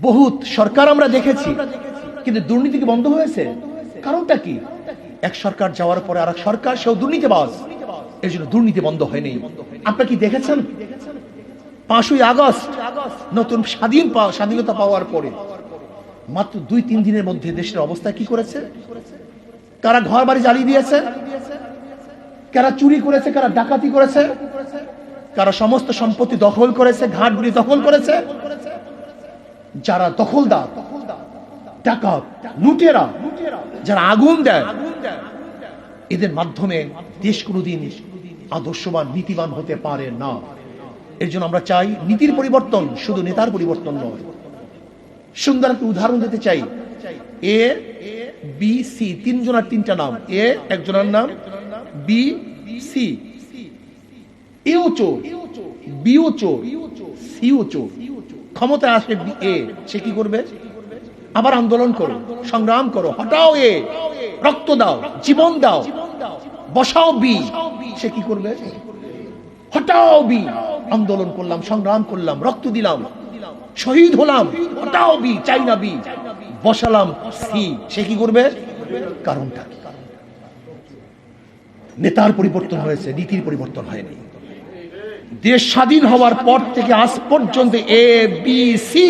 বহুত সরকার আমরা দেখেছি, কিন্তু দুর্নীতি কি বন্ধ হয়েছে? কারণটা কি? এক সরকার যাওয়ার পরে আরেক সরকার, সেও দুর্নীতিবাজ, এর জন্য দুর্নীতি বন্ধ হয়নি। আপনারা কি দেখেছেন 5ই আগস্ট নতুন স্বাধীনতা পাওয়ার পরে মাত্র 2-3 দিনের মধ্যে দেশের অবস্থা কি করেছে? কারা ঘর বাড়ি জ্বালিয়ে দিয়েছে, কারা চুরি করেছে, কারা ডাকাতি করেছে, কারা সমস্ত সম্পত্তি দখল করেছে, ঘাটগুলি দখল করেছে। যারা দখলদার, ডাকাত, লুটেরা, যারা আগুন দেয়, এদের মাধ্যমে দেশ কোনোদিন আদর্শবান নীতিবান হতে পারে না। এর জন্য আমরা চাই নীতির পরিবর্তন, শুধু নেতার পরিবর্তন নয়। সুন্দর একটা উদাহরণ দিতে চাই। এ বি সি, তিনজনের তিনটা নাম। এ একজনের নাম, বি সি। এও চোর, বিও চোর, সিও চোর। ক্ষমতায় আসে এ, সে কি করবে? আবার আন্দোলন করো, সংগ্রাম করো, হটাও এ, রক্ত দাও, জীবন দাও, বসাও বি। সে কি করবে? হটাও বি। আন্দোলন করলাম, সংগ্রাম করলাম, রক্ত দিলাম, শহীদ হলাম, হটাও বি, চাই না বি, বসালাম সি। সে কি করবে? কারণটা কি? নেতার পরিবর্তন হয়েছে, নীতির পরিবর্তন হয়নি। দেশ স্বাধীন হওয়ার পর থেকে আজ পর্যন্ত এ বি সি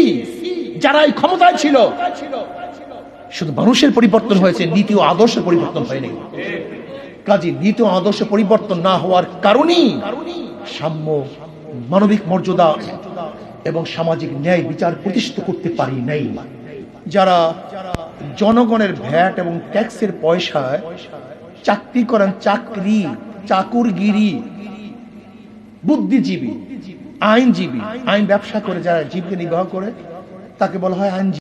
যারাই ক্ষমতায় ছিল, শুধু মানুষের পরিবর্তন হয়েছে, নীতি ও আদর্শ পরিবর্তন হয়নি। কাজে নীতি ও আদর্শ পরিবর্তন না হওয়ার কারণেই সাম্য, মানবিক মর্যাদা এবং সামাজিক ন্যায় বিচার প্রতিষ্ঠিত করতে পারি নাই। যারা জনগণের ভ্যাট এবং ট্যাক্সের পয়সায় চাকরি করেন, চাকরি, চাকুরগিরি, বুদ্ধিজীবী, আইনজীবী, আইন ব্যবসা করে যারা জীবিকা নির্বাহ করে, তাকে বলা হয় আইনজীবী।